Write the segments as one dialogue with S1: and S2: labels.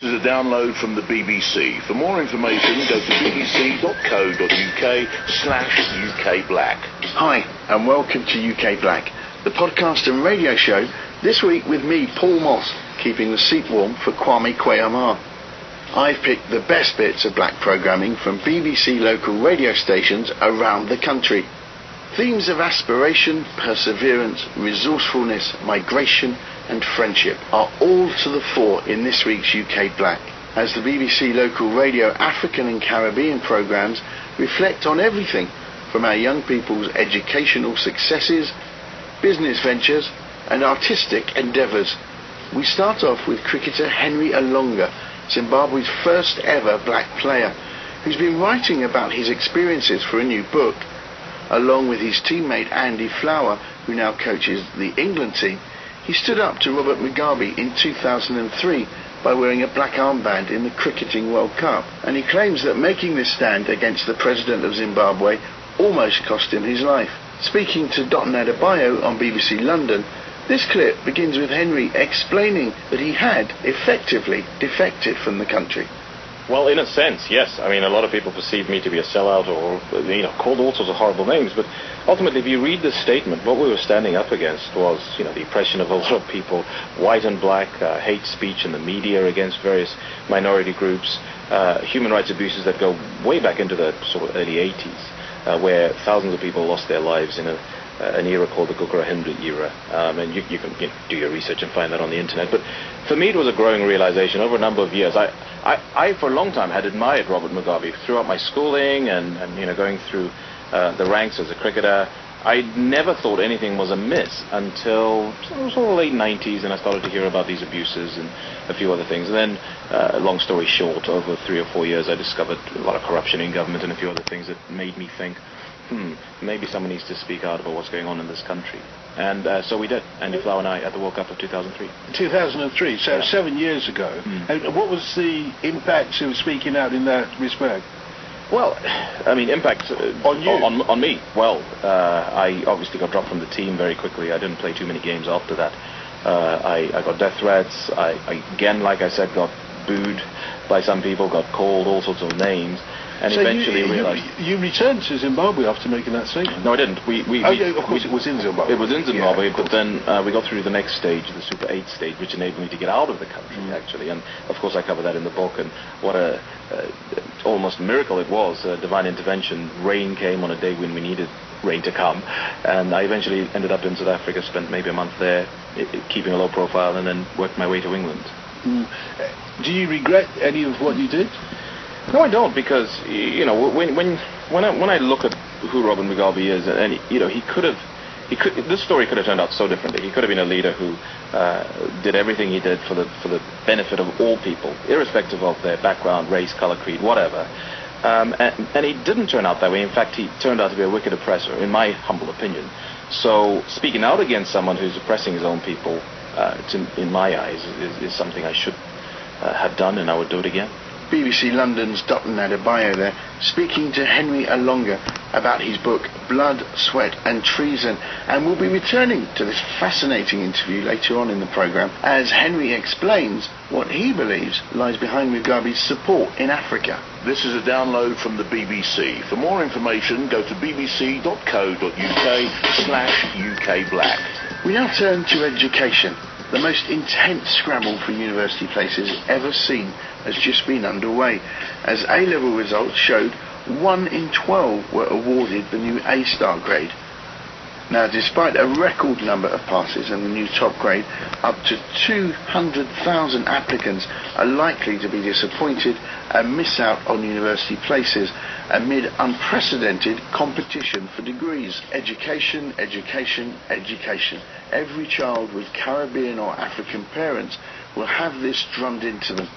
S1: This is a download from the BBC. For more information, go to bbc.co.uk/UK Black.
S2: Hi, and welcome to UK Black, the podcast and radio show, this week with me, Paul Moss, keeping the seat warm for Kwame Kwei-Armah. I've picked the best bits of black programming from BBC local radio stations around the country. Themes of aspiration, perseverance, resourcefulness, migration and friendship are all to the fore in this week's UK Black, as the BBC local radio African and Caribbean programmes reflect on everything from our young people's educational successes, business ventures and artistic endeavours. We start off with cricketer Henry Olonga, Zimbabwe's first ever black player, who's been writing about his experiences for a new book. Along with his teammate Andy Flower, who now coaches the England team, he stood up to Robert Mugabe in 2003 by wearing a black armband in the Cricketing World Cup, and he claims that making this stand against the President of Zimbabwe almost cost him his life. Speaking to Dotun Adebayo on BBC London, this clip begins with Henry explaining that he had effectively defected from the country.
S3: Well, in a sense, yes. I mean, a lot of people perceive me to be a sellout or, called all sorts of horrible names. But ultimately, if you read this statement, what we were standing up against was, the oppression of a lot of people, white and black, hate speech in the media against various minority groups, human rights abuses that go way back into the sort of early 80s, where thousands of people lost their lives in an era called the Gukura Hindra era. And you can do your research and find that on the internet. But for me, it was a growing realization over a number of years. I for a long time had admired Robert Mugabe throughout my schooling and going through the ranks as a cricketer. I never thought anything was amiss until sort of late 90s, and I started to hear about these abuses and a few other things. And then, long story short, over 3 or 4 years, I discovered a lot of corruption in government and a few other things that made me think, maybe someone needs to speak out about what's going on in this country. And so we did, Andy Flower and I, at the World Cup of 2003.
S4: 2003, so
S3: Yeah.
S4: 7 years ago. And what was the impact of speaking out in that respect?
S3: Well, I mean, impact
S4: On you?
S3: On me. Well, I obviously got dropped from the team very quickly. I didn't play too many games after that. I got death threats. I again, like I said, got booed by some people, got called all sorts of names. And
S4: So
S3: eventually realized...
S4: you returned to Zimbabwe after making that statement?
S3: No, I didn't.
S4: Of course it was in Zimbabwe.
S3: It was in Zimbabwe,
S4: Yeah,
S3: but then we got through the next stage, the Super 8 stage, which enabled me to get out of the country, actually. And, of course, I cover that in the book, and what a almost miracle it was, divine intervention. Rain came on a day when we needed rain to come, and I eventually ended up in South Africa, spent maybe a month there, keeping a low profile, and then worked my way to England.
S4: Do you regret any of what you did?
S3: No, I don't, because when I look at who Robert Mugabe is, and this story could have turned out so differently. He could have been a leader who did everything he did for the benefit of all people, irrespective of their background, race, color, creed, whatever. And he didn't turn out that way. In fact, he turned out to be a wicked oppressor, in my humble opinion. So speaking out against someone who's oppressing his own people, in my eyes, is something I should have done, and I would do it again.
S2: BBC London's Dotun Adebayo there, speaking to Henry Olonga about his book Blood, Sweat and Treason, and we'll be returning to this fascinating interview later on in the programme as Henry explains what he believes lies behind Mugabe's support in Africa.
S1: This is a download from the BBC. For more information, go to bbc.co.uk/UK Black.
S2: We now turn to education. The most intense scramble for university places ever seen has just been underway, as A-level results showed 1 in 12 were awarded the new A-star grade. Now, despite a record number of passes and the new top grade, up to 200,000 applicants are likely to be disappointed and miss out on university places amid unprecedented competition for degrees. Education, education, education. Every child with Caribbean or African parents will have this drummed into them.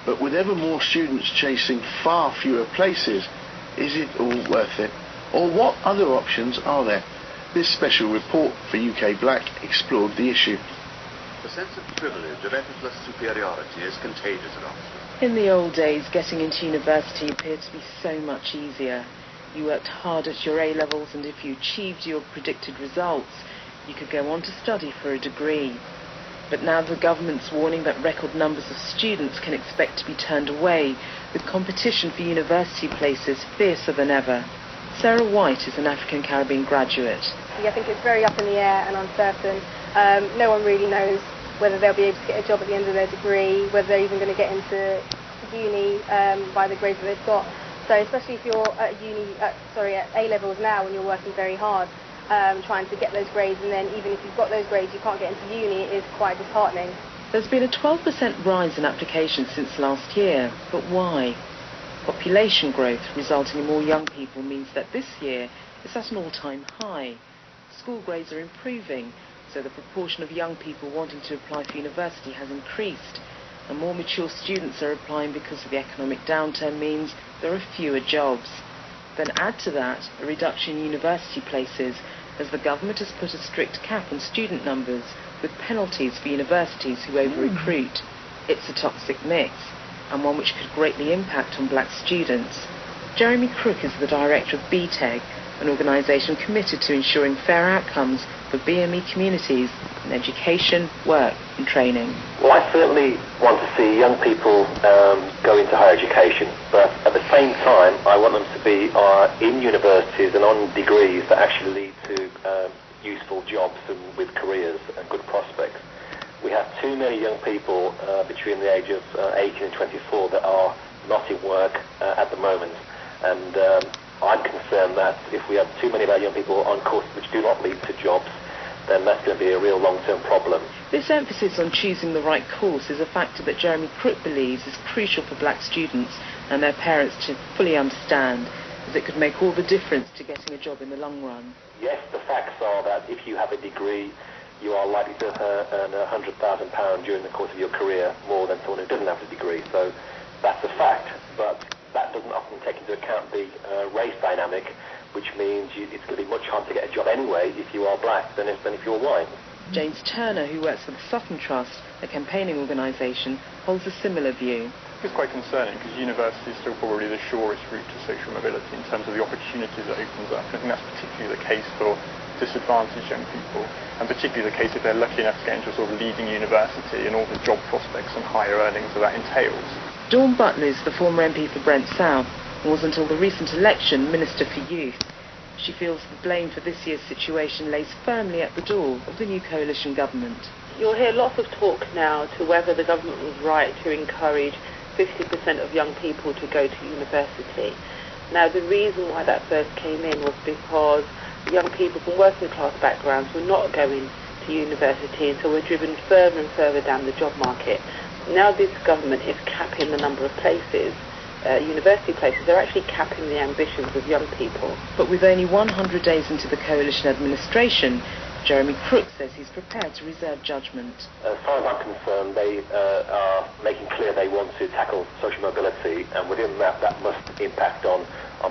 S2: But with ever more students chasing far fewer places, is it all worth it? Or what other options are there? This special report for UK Black explored the issue.
S5: The sense of privilege, of effortless superiority is contagious at Oxford.
S6: In the old days, getting into university appeared to be so much easier. You worked hard at your A-levels, and if you achieved your predicted results, you could go on to study for a degree. But now the government's warning that record numbers of students can expect to be turned away, with competition for university places fiercer than ever. Sarah White is an African Caribbean graduate.
S7: I think it's very up in the air and uncertain. No one really knows whether they'll be able to get a job at the end of their degree, whether they're even going to get into uni by the grades that they've got. So especially if you're at at A-levels now and you're working very hard trying to get those grades, and then even if you've got those grades you can't get into uni, it is quite disheartening.
S6: There's been a 12% rise in applications since last year, but why? Population growth resulting in more young people means that this year is at an all-time high. School grades are improving, so the proportion of young people wanting to apply for university has increased, and more mature students are applying because of the economic downturn means there are fewer jobs. Then add to that a reduction in university places, as the government has put a strict cap on student numbers, with penalties for universities who over-recruit. It's a toxic mix, and one which could greatly impact on black students. Jeremy Crook is the director of BTEG, an organisation committed to ensuring fair outcomes for BME communities in education, work and training.
S8: Well, I certainly want to see young people go into higher education, but at the same time I want them to be in universities and on degrees that actually lead to useful jobs and with careers and good prospects. We have too many young people between the age of 18 and 24 that are not in work at the moment, and I'm concerned that if we have too many of our young people on courses which do not lead to jobs, then that's going to be a real long-term problem.
S6: This emphasis on choosing the right course is a factor that Jeremy Crook believes is crucial for black students and their parents to fully understand, as it could make all the difference to getting a job in the long run.
S8: Yes, the facts are that if you have a degree, you are likely to earn £100,000 during the course of your career, more than someone who doesn't have a degree. So that's a fact, but that doesn't often take into account the race dynamic, which means it's going to be much harder to get a job anyway if you are black than if you're white.
S6: James Turner, who works for the Sutton Trust, a campaigning organisation, holds a similar view.
S9: It's quite concerning because university is still probably the surest route to social mobility in terms of the opportunities it opens up. I think that's particularly the case for disadvantaged young people, and particularly the case if they're lucky enough to get into a sort of leading university and all the job prospects and higher earnings that that entails.
S6: Dawn Butler is the former MP for Brent South and was until the recent election Minister for Youth. She feels the blame for this year's situation lays firmly at the door of the new coalition government.
S10: You'll hear lots of talk now to whether the government was right to encourage 50% of young people to go to university. Now, the reason why that first came in was because young people from working class backgrounds were not going to university, and so were driven further and further down the job market. Now this government is capping the number of places, university places. They're actually capping the ambitions of young people.
S6: But with only 100 days into the coalition administration, Jeremy Crook says he's prepared to reserve judgment.
S8: As far as I'm concerned, they are making clear they want to tackle social mobility, and within that must impact on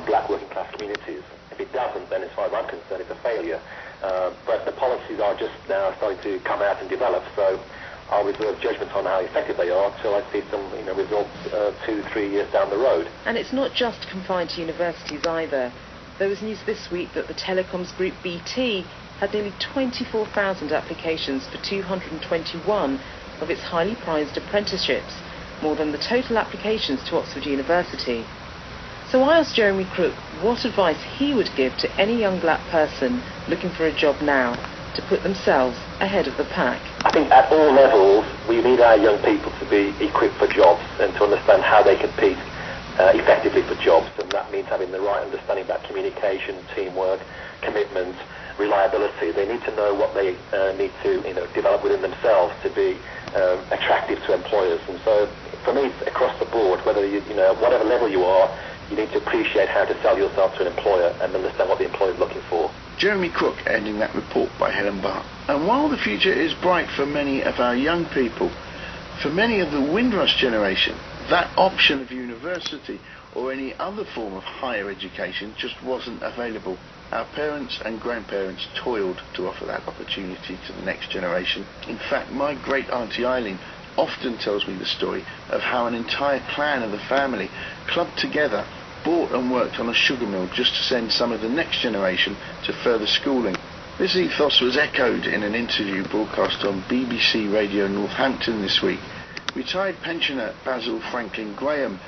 S8: black working class communities. If it doesn't, then as far as I'm concerned, it's a failure. But the policies are just now starting to come out and develop, so I'll reserve judgment on how effective they are until I see some results 2-3 years down the road.
S6: And it's not just confined to universities either. There was news this week that the telecoms group BT had nearly 24,000 applications for 221 of its highly prized apprenticeships, more than the total applications to Oxford University. So I asked Jeremy Crook what advice he would give to any young black person looking for a job now to put themselves ahead of the pack.
S8: I think at all levels we need our young people to be equipped for jobs and to understand how they compete effectively for jobs, and that means having the right understanding about communication, teamwork, commitment, reliability. They need to know what they need to develop within themselves to be attractive to employers. And so for me, it's across the board, whether whatever level you are, you need to appreciate how to sell yourself to an employer and understand what the employer is looking for.
S2: Jeremy Crook ending that report by Helen Bart. And while the future is bright for many of our young people, for many of the Windrush generation, that option of university or any other form of higher education just wasn't available. Our parents and grandparents toiled to offer that opportunity to the next generation. In fact, my great auntie Eileen often tells me the story of how an entire clan of the family clubbed together, bought and worked on a sugar mill just to send some of the next generation to further schooling. This ethos was echoed in an interview broadcast on BBC Radio Northampton this week. Retired pensioner Basil Franklin Graham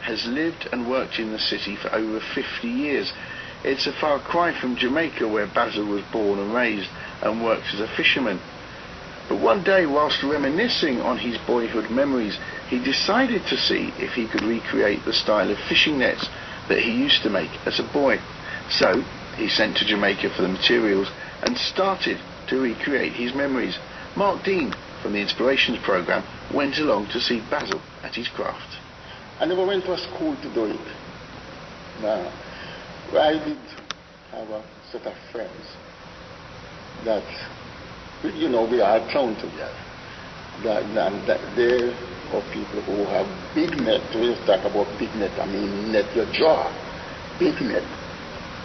S2: has lived and worked in the city for over 50 years. It's a far cry from Jamaica, where Basil was born and raised and worked as a fisherman. But one day, whilst reminiscing on his boyhood memories, he decided to see if he could recreate the style of fishing nets that he used to make as a boy. So he sent to Jamaica for the materials and started to recreate his memories. Mark Dean from the Inspirations programme went along to see Basil at his craft.
S11: I never went to a school to do it. No. I did have a set of friends that, you know, we are thrown together. That there are people who have big net. When you talk about big net, I mean net your jaw. Big net.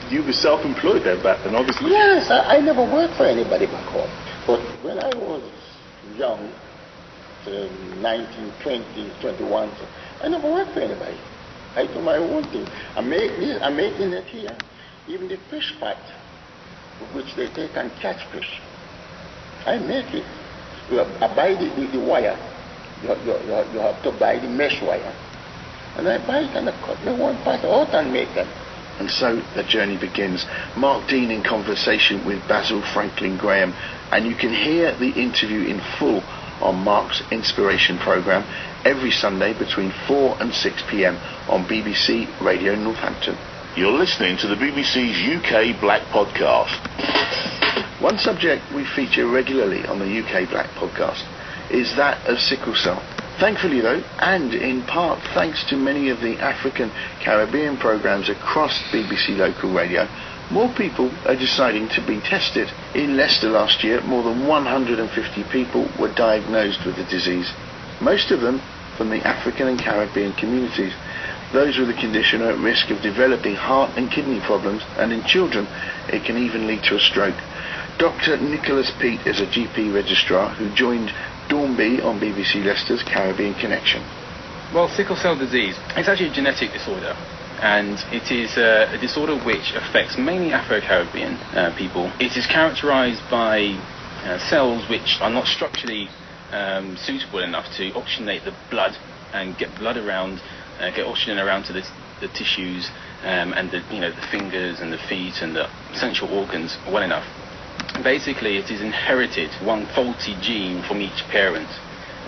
S3: You were self-employed then back then, obviously.
S11: Yes, I never worked for anybody back home. But when I was young, 19, 20, 21, I never worked for anybody. I do my own thing. I make the net here. Even the fish pot, which they take and catch fish, I make it. I buy the wire. You have to buy the mesh wire. And I buy it and I cut my one part out and make them.
S2: And so the journey begins. Mark Dean in conversation with Basil Franklin Graham, and you can hear the interview in full on Mark's Inspiration programme every Sunday between 4 and 6 p.m. on BBC Radio Northampton.
S1: You're listening to the BBC's UK Black Podcast.
S2: One subject we feature regularly on the UK Black Podcast is that of sickle cell. Thankfully though, and in part thanks to many of the African Caribbean programmes across BBC local radio, more people are deciding to be tested. In Leicester last year, more than 150 people were diagnosed with the disease, most of them from the African and Caribbean communities. Those with the condition are at risk of developing heart and kidney problems, and in children it can even lead to a stroke. Dr. Nicholas Peat is a GP registrar who joined Dornby on BBC Leicester's Caribbean Connection.
S12: Well, sickle cell disease is actually a genetic disorder, and it is a disorder which affects mainly Afro-Caribbean people. It is characterized by cells which are not structurally suitable enough to oxygenate the blood and get blood around, get oxygen around to the tissues and the fingers and the feet and the essential organs well enough. Basically, it is inherited, one faulty gene from each parent,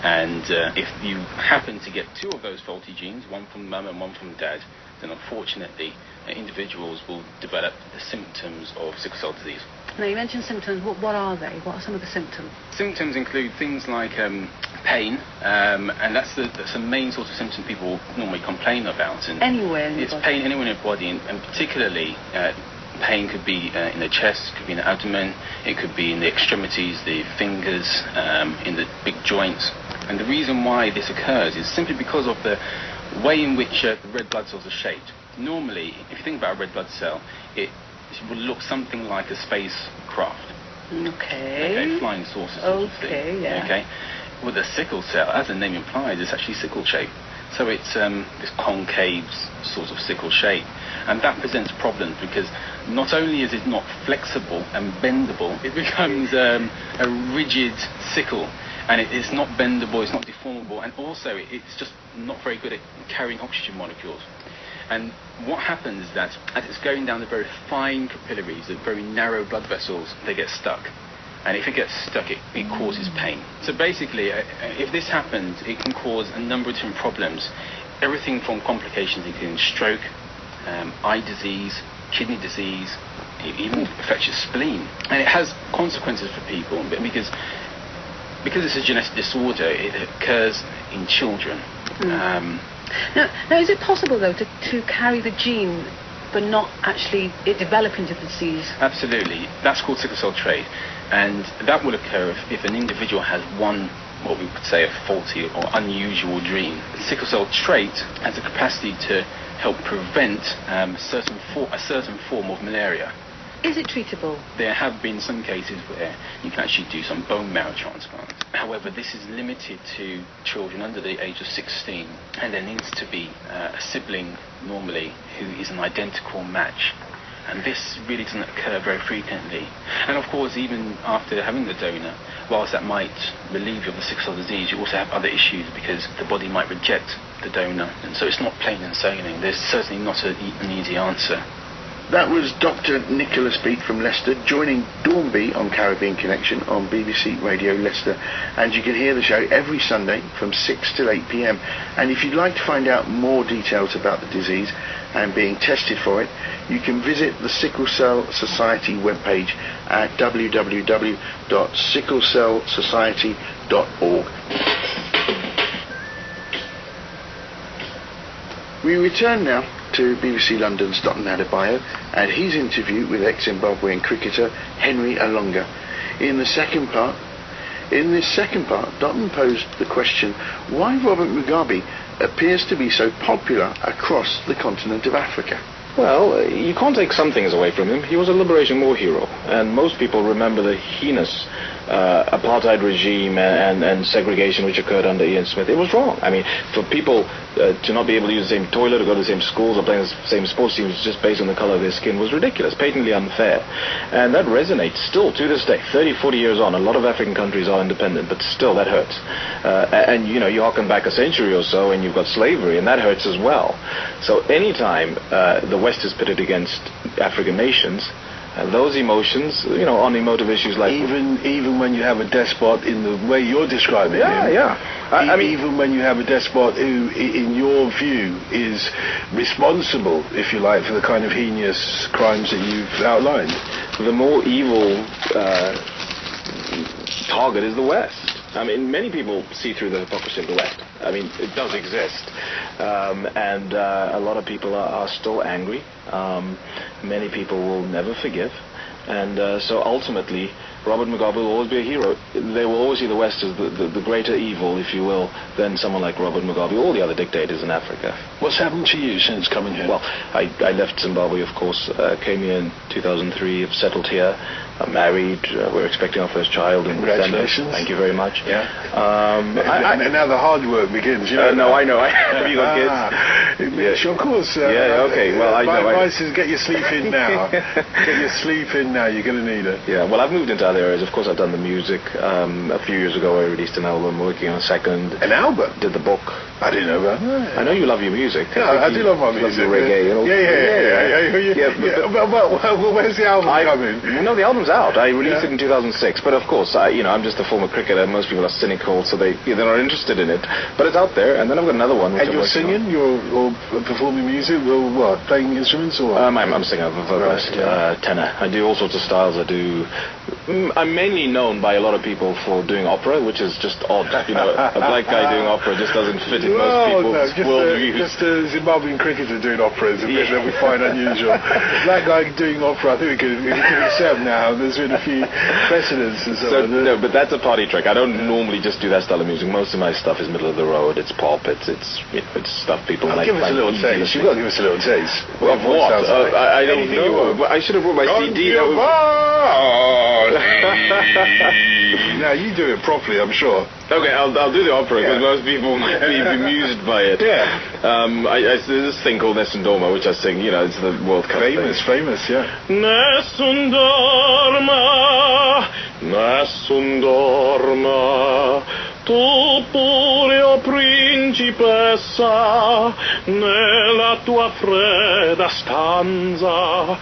S12: and if you happen to get two of those faulty genes, one from mum and one from dad, then unfortunately individuals will develop the symptoms of sickle cell disease.
S13: Now, you mentioned symptoms. What are they? What are some of the symptoms?
S12: Symptoms include things like pain, and that's the main sort of symptom people normally complain about. And
S13: anywhere in the body?
S12: It's pain anywhere in the body, and particularly pain could be in the chest, could be in the abdomen, it could be in the extremities, the fingers, in the big joints. And the reason why this occurs is simply because of the way in which the red blood cells are shaped. Normally, if you think about a red blood cell, it would look something like a spacecraft.
S13: Okay.
S12: Flying saucer sort of thing.
S13: Yeah.
S12: Okay. With a sickle cell, as the name implies, it's actually sickle shape. So it's this concave sort of sickle shape. And that presents problems because not only is it not flexible and bendable, it becomes a rigid sickle. And it's not bendable, it's not deformable, and also it's just not very good at carrying oxygen molecules. And what happens is that as it's going down the very fine capillaries, the very narrow blood vessels, they get stuck. And if it gets stuck, it causes pain. So basically, if this happens, it can cause a number of different problems. Everything from complications including stroke, eye disease, kidney disease, it even affects your spleen. And it has consequences for people because it's a genetic disorder, it occurs in children.
S13: Now, is it possible, though, to carry the gene but not actually it develop into the disease?
S12: Absolutely. That's called sickle cell trait. And that will occur if an individual has one, what we would say, a faulty or unusual gene. The sickle cell trait has the capacity to help prevent a certain form of malaria.
S13: Is it treatable?
S12: There have been some cases where you can actually do some bone marrow transplant. However, this is limited to children under the age of 16, and there needs to be a sibling, normally, who is an identical match. And this really doesn't occur very frequently. And of course, even after having the donor, whilst that might relieve you of the sickle cell disease, you also have other issues because the body might reject the donor. And so it's not plain and sailing. There's certainly not an easy answer.
S2: That was Dr. Nicholas Beat from Leicester joining Dornby on Caribbean Connection on BBC Radio Leicester. And you can hear the show every Sunday from 6 till 8 p.m. And if you'd like to find out more details about the disease and being tested for it, you can visit the Sickle Cell Society webpage at www.sicklecellsociety.org. We return now to BBC London's Dotun Adebayo and his interview with ex-Zimbabwean cricketer Henry Alonga. In this second part, Dotun posed the question why Robert Mugabe appears to be so popular across the continent of Africa.
S3: Well, you can't take some things away from him. He was a liberation war hero, and most people remember the heinous apartheid regime and segregation which occurred under Ian Smith. It was wrong. I mean, for people to not be able to use the same toilet or go to the same schools or play in the same sports teams just based on the color of their skin was ridiculous, patently unfair. And that resonates still to this day, 30, 40 years on. A lot of African countries are independent, but still that hurts. And, you know, you harken back a century or so and you've got slavery, and that hurts as well. So anytime the West is pitted against African nations, those emotions, you know, on emotive issues like...
S4: Even when you have a despot in the way you're describing him. I mean, even when you have a despot who, in your view, is responsible, if you like, for the kind of heinous crimes that you've outlined.
S3: The more evil target is the West. I mean, many people see through the hypocrisy of the West. I mean, it does exist. And a lot of people are still angry. Many people will never forgive. And so ultimately, Robert Mugabe will always be a hero. They will always see the West as the greater evil, if you will, than someone like Robert Mugabe, all the other dictators in Africa.
S4: What's happened to you since coming here?
S3: Well, I left Zimbabwe, of course, came here in 2003, have settled here. I'm married. We're expecting our first child in
S4: Congratulations.
S3: December. Thank you very much.
S4: Yeah. And now the hard work begins. You know,
S3: no, I know. Have you got kids?
S4: Of course.
S3: Okay. Well,
S4: my advice is get your sleep in now. Get your sleep in now. You're going to need it.
S3: Yeah. Well, I've moved into other areas. Of course, I've done the music. A few years ago, I released an album. Working on a second.
S4: An album?
S3: Did the book.
S4: I didn't know that.
S3: I know you love your music.
S4: Yeah, I do love my music.
S3: Love reggae. You know?
S4: Yeah. Well, where's the album coming?
S3: No, the album's out. I released it in 2006. But of course, I'm just a former cricketer. Most people are cynical, so they're not interested in it. But it's out there. And then I've got another one.
S4: And you're singing? You're performing music? Or what? Playing instruments or?
S3: I'm a singer, vocalist, tenor. I do all sorts of styles. I'm mainly known by a lot of people for doing opera, which is just odd. You know, a black guy doing opera just doesn't fit in most people's worldviews.
S4: Just a Zimbabwean cricketer doing opera is a bit that we find unusual. Black guy doing opera, I think we can accept now. There's been a few precedents and so on.
S3: No, but that's a party trick. I don't normally just do that style of music. Most of my stuff is middle of the road. It's pop. It's stuff people like.
S4: Give us a little taste. You've got to give us a little taste.
S3: Of what? I don't know. I should have brought my CD.
S4: Now you do it properly, I'm sure.
S3: Okay, I'll do the opera because most people might be bemused by it.
S4: Yeah.
S3: There's this thing called Nessun Dorma, which I sing. You know, it's the World Cup.
S4: Famous, yeah.
S14: Nessun dorma, nessun dorma. Tu pure, o principessa, nella tua fredda stanza.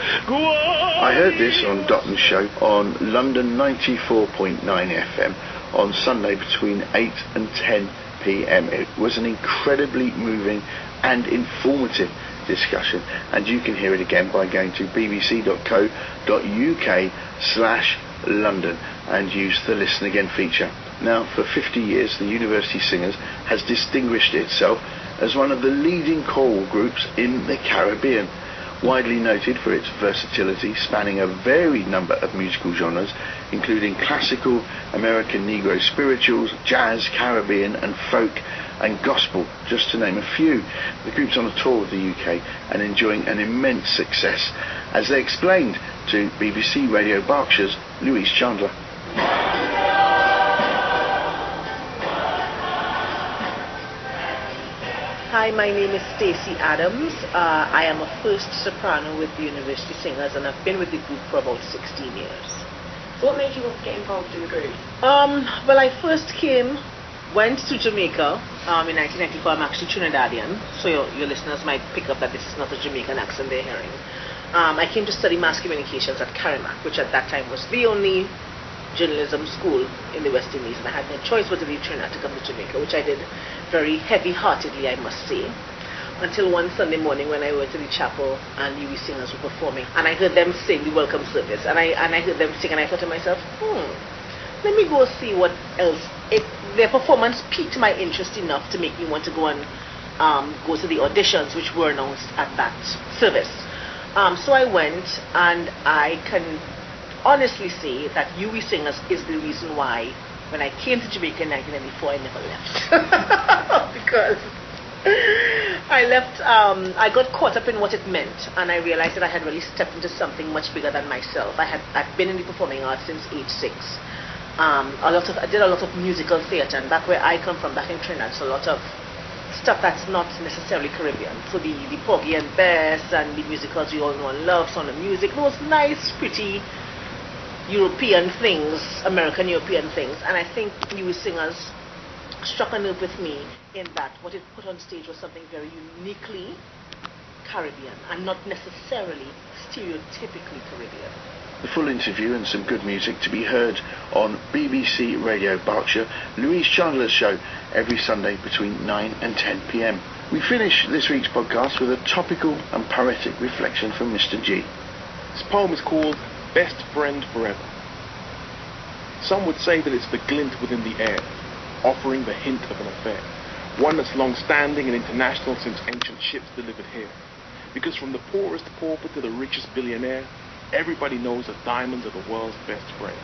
S2: I heard this on Dotton's show on London 94.9 FM on Sunday between 8 and 10 p.m. It was an incredibly moving and informative discussion, and you can hear it again by going to bbc.co.uk/London and use the Listen Again feature. Now, for 50 years, the University Singers has distinguished itself as one of the leading choral groups in the Caribbean, widely noted for its versatility, spanning a varied number of musical genres, including classical, American Negro spirituals, jazz, Caribbean and folk, and gospel, just to name a few. The group's on a tour of the UK and enjoying an immense success, as they explained to BBC Radio Berkshire's Louise Chandler.
S15: Hi, my name is Stacey Adams. I am a first soprano with the University Singers, and I've been with the group for about 16 years.
S16: So what made you want to get involved in the group?
S15: Well, I first went to Jamaica in 1994. I'm actually Trinidadian, so your listeners might pick up that this is not a Jamaican accent they're hearing. I came to study mass communications at Carimac, which at that time was the only journalism school in the West Indies, and I had no choice but to leave Trinidad to come to Jamaica, which I did very heavy-heartedly, I must say, until one Sunday morning when I went to the chapel and UWI singers were performing, and I heard them sing the welcome service, and I heard them sing, and I thought to myself, let me go see what else. Their performance piqued my interest enough to make me want to go and go to the auditions which were announced at that service. So I went, and I can honestly say that UWI Singers is the reason why when I came to Jamaica in 1994 I never left. Because I left, I got caught up in what it meant, and I realized that I had really stepped into something much bigger than myself. I've been in the performing arts since age 6. I did a lot of musical theatre, and back where I come from, back in Trinidad, so a lot of stuff that's not necessarily Caribbean. So the Porgy and Bess and the musicals we all know and love, Sound of Music, those nice, pretty European things, American European things. And I think UWI Singers struck a nerve with me in that what it put on stage was something very uniquely Caribbean and not necessarily stereotypically Caribbean.
S2: The full interview and some good music to be heard on BBC Radio Berkshire, Louise Chandler's show, every Sunday between 9 and 10 p.m. We finish this week's podcast with a topical and poetic reflection from Mr. G.
S14: This poem is called Best Friend Forever. Some would say that it's the glint within the air, offering the hint of an affair, one that's long-standing and international since ancient ships delivered here. Because from the poorest pauper to the richest billionaire, everybody knows that diamonds are the world's best friend.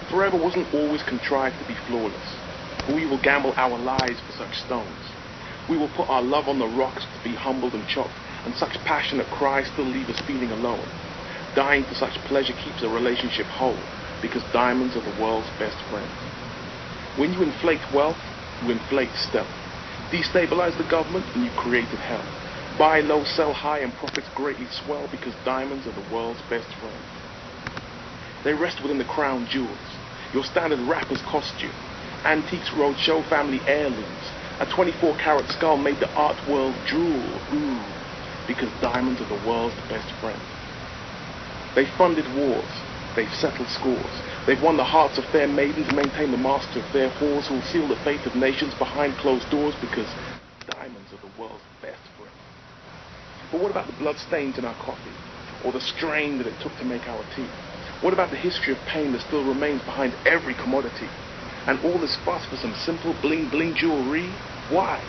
S14: Forever wasn't always contrived to be flawless, but we will gamble our lives for such stones. We will put our love on the rocks to be humbled and chopped, and such passionate cries still leave us feeling alone. Dying for such pleasure keeps a relationship whole, because diamonds are the world's best friend. When you inflate wealth, you inflate stealth. Destabilize the government and you created hell. Buy low, sell high, and profits greatly swell, because diamonds are the world's best friend. They rest within the crown jewels. Your standard rapper's costume. Antiques roadshow family heirlooms. A 24-carat skull made the art world drool. Ooh, because diamonds are the world's best friend. They funded wars. They've settled scores. They've won the hearts of fair maidens and maintained the masks of fair whores who will seal the fate of nations behind closed doors, because diamonds are the world's best friend. But what about the blood stains in our coffee, or the strain that it took to make our tea? What about the history of pain that still remains behind every commodity? And all this fuss for some simple bling-bling jewelry? Why?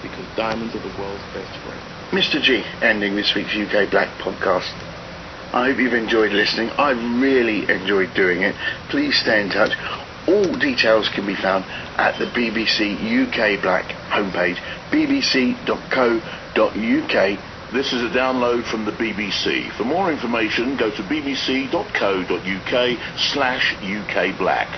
S14: Because diamonds are the world's best friend.
S2: Mr. G, ending this week's UK Black podcast. I hope you've enjoyed listening. I've really enjoyed doing it. Please stay in touch. All details can be found at the BBC UK Black homepage, bbc.co.uk.
S1: This is a download from the BBC. For more information, go to bbc.co.uk/UK Black.